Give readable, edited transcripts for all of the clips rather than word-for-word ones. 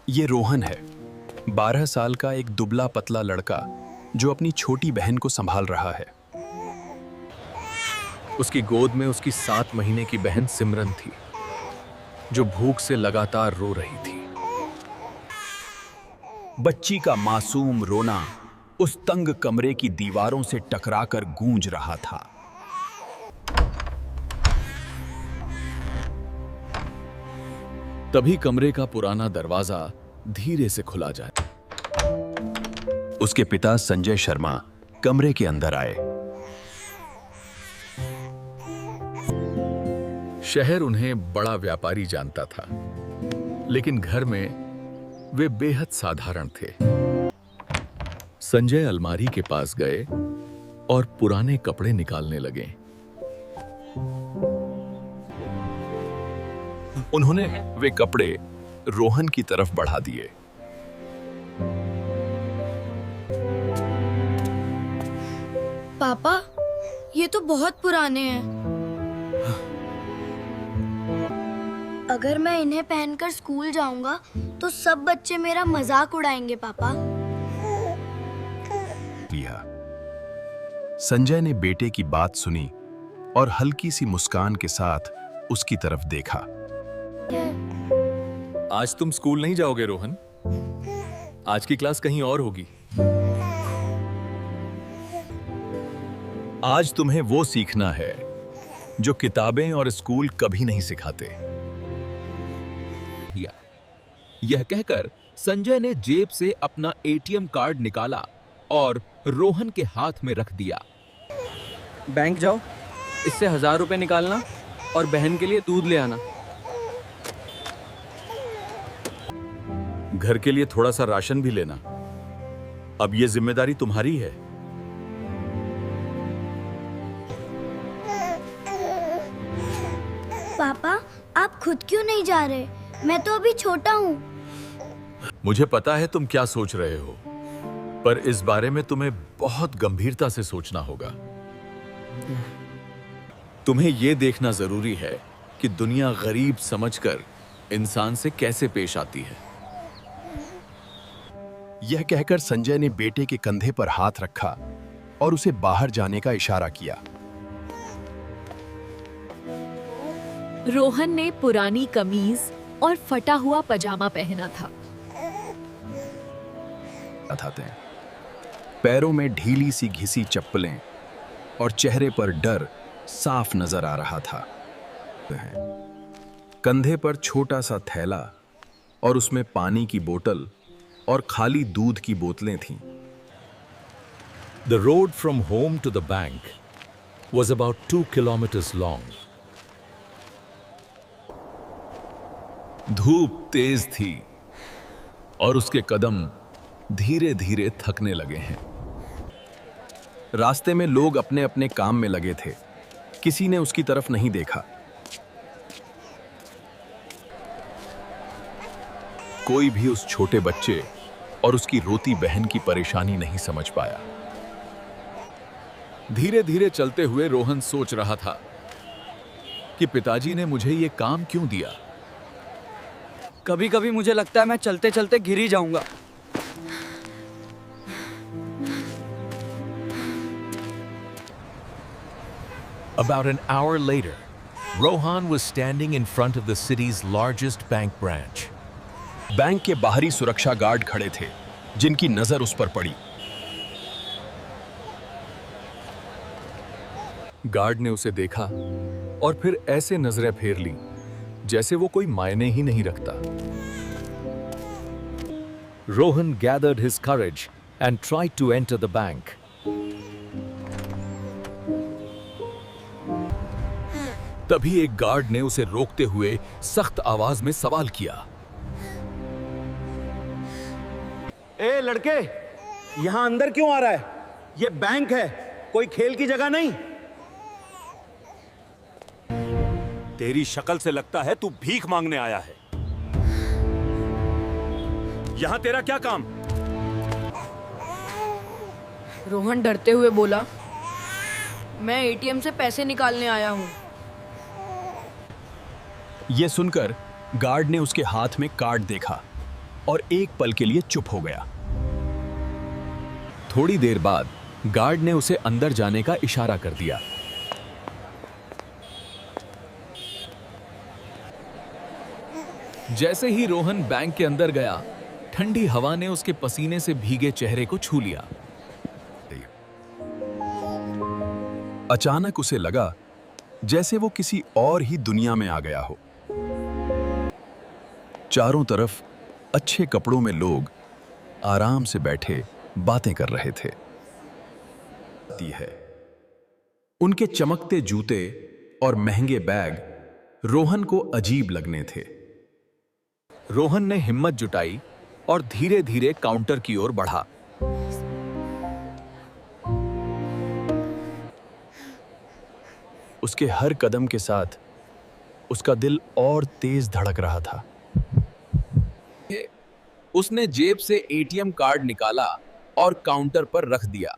ये रोहन है, 12 साल का एक दुबला पतला लड़का जो अपनी छोटी बहन को संभाल रहा है। उसकी गोद में उसकी 7 महीने की बहन सिमरन थी, जो भूख से लगातार रो रही थी। बच्ची का मासूम रोना उस तंग कमरे की दीवारों से टकराकर गूंज रहा था। तभी कमरे का पुराना दरवाजा धीरे से खुला जाए। उसके पिता संजय शर्मा कमरे के अंदर आए। शहर उन्हें बड़ा व्यापारी जानता था, लेकिन घर में वे बेहद साधारण थे। संजय अलमारी के पास गए और पुराने कपड़े निकालने लगे। उन्होंने वे कपड़े रोहन की तरफ बढ़ा दिए। पापा, ये तो बहुत पुराने हैं। अगर मैं इन्हें पहनकर स्कूल जाऊंगा तो सब बच्चे मेरा मजाक उड़ाएंगे पापा। लिया। संजय ने बेटे की बात सुनी और हल्की सी मुस्कान के साथ उसकी तरफ देखा। आज तुम स्कूल नहीं जाओगे रोहन। आज की क्लास कहीं और होगी। आज तुम्हें वो सीखना है जो किताबें और स्कूल कभी नहीं सिखाते। यह कहकर संजय ने जेब से अपना एटीएम कार्ड निकाला और रोहन के हाथ में रख दिया। बैंक जाओ, इससे 1000 रुपए निकालना और बहन के लिए दूध ले आना। घर के लिए थोड़ा सा राशन भी लेना। अब ये जिम्मेदारी तुम्हारी है। पापा, आप खुद क्यों नहीं जा रहे? मैं तो अभी छोटा हूँ। मुझे पता है तुम क्या सोच रहे हो, पर इस बारे में तुम्हें बहुत गंभीरता से सोचना होगा। तुम्हें यह देखना जरूरी है कि दुनिया गरीब समझकर इंसान से कैसे पेश आती है। यह कहकर संजय ने बेटे के कंधे पर हाथ रखा और उसे बाहर जाने का इशारा किया। रोहन ने पुरानी कमीज और फटा हुआ पजामा पहना था। पैरों में ढीली सी घिसी चप्पलें और चेहरे पर डर साफ नजर आ रहा था। कंधे पर छोटा सा थैला और उसमें पानी की बोतल और खाली दूध की बोतलें थीं। The road from home to the bank was about 2 kilometers long. धूप तेज थी और उसके कदम धीरे धीरे थकने लगे हैं। रास्ते में लोग अपने अपने काम में लगे थे। किसी ने उसकी तरफ नहीं देखा। कोई भी उस छोटे बच्चे और उसकी रोती बहन की परेशानी नहीं समझ पाया। धीरे धीरे चलते हुए रोहन सोच रहा था कि पिताजी ने मुझे ये काम क्यों दिया। कभी कभी मुझे लगता है मैं चलते चलते गिर ही जाऊंगा। About an hour later, Rohan was standing in front of the city's largest bank branch. Bank के बाहरी सुरक्षा गार्ड खड़े थे, जिनकी नजर उस पर पड़ी। गार्ड ने उसे देखा और फिर ऐसे नजरें फेर ली जैसे वो कोई मायने ही नहीं रखता। Rohan gathered his courage and tried to enter the bank. तभी एक गार्ड ने उसे रोकते हुए सख्त आवाज में सवाल किया। ए लड़के, यहां अंदर क्यों आ रहा है? ये बैंक है, कोई खेल की जगह नहीं। तेरी शक्ल से लगता है तू भीख मांगने आया है। यहां तेरा क्या काम? रोहन डरते हुए बोला, मैं एटीएम से पैसे निकालने आया हूँ। यह सुनकर गार्ड ने उसके हाथ में कार्ड देखा और एक पल के लिए चुप हो गया। थोड़ी देर बाद गार्ड ने उसे अंदर जाने का इशारा कर दिया। जैसे ही रोहन बैंक के अंदर गया, ठंडी हवा ने उसके पसीने से भीगे चेहरे को छू लिया। अचानक उसे लगा जैसे वो किसी और ही दुनिया में आ गया हो। चारों तरफ अच्छे कपड़ों में लोग आराम से बैठे बातें कर रहे थे। उनके चमकते जूते और महंगे बैग रोहन को अजीब लगने थे। रोहन ने हिम्मत जुटाई और धीरे धीरे काउंटर की ओर बढ़ा। उसके हर कदम के साथ उसका दिल और तेज धड़क रहा था। उसने जेब से एटीएम कार्ड निकाला और काउंटर पर रख दिया।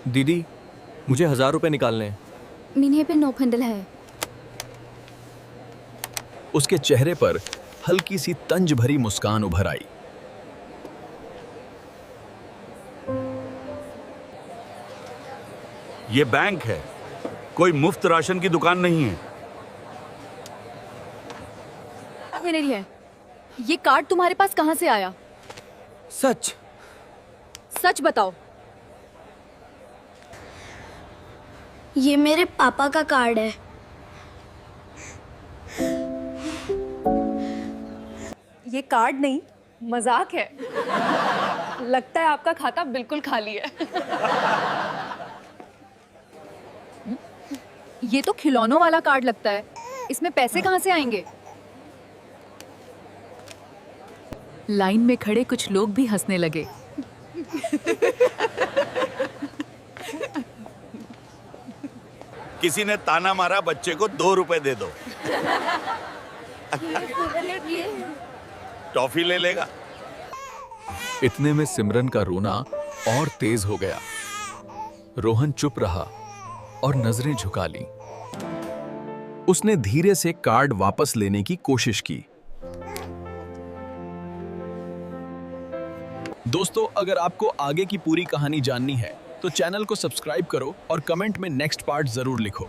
दीदी, मुझे 1000 रुपए निकालने हैं। मिन्हे पे 9 फंडल है। उसके चेहरे पर हल्की सी तंज भरी मुस्कान उभर आई। ये बैंक है, कोई मुफ्त राशन की दुकान नहीं है। मेरे लिए ये कार्ड तुम्हारे पास कहाँ से आया? सच? सच बताओ। ये मेरे पापा का कार्ड है। ये कार्ड नहीं, मजाक है। लगता है आपका खाता बिल्कुल खाली है। ये तो खिलौनों वाला कार्ड लगता है। इसमें पैसे कहाँ से आएंगे? लाइन में खड़े कुछ लोग भी हंसने लगे। किसी ने ताना मारा, बच्चे को 2 रुपए दे दो। टॉफी ले लेगा। इतने में सिमरन का रोना और तेज हो गया। रोहन चुप रहा और नजरें झुका ली। उसने धीरे से कार्ड वापस लेने की कोशिश की। दोस्तों, अगर आपको आगे की पूरी कहानी जाननी है तो चैनल को सब्सक्राइब करो और कमेंट में नेक्स्ट पार्ट जरूर लिखो।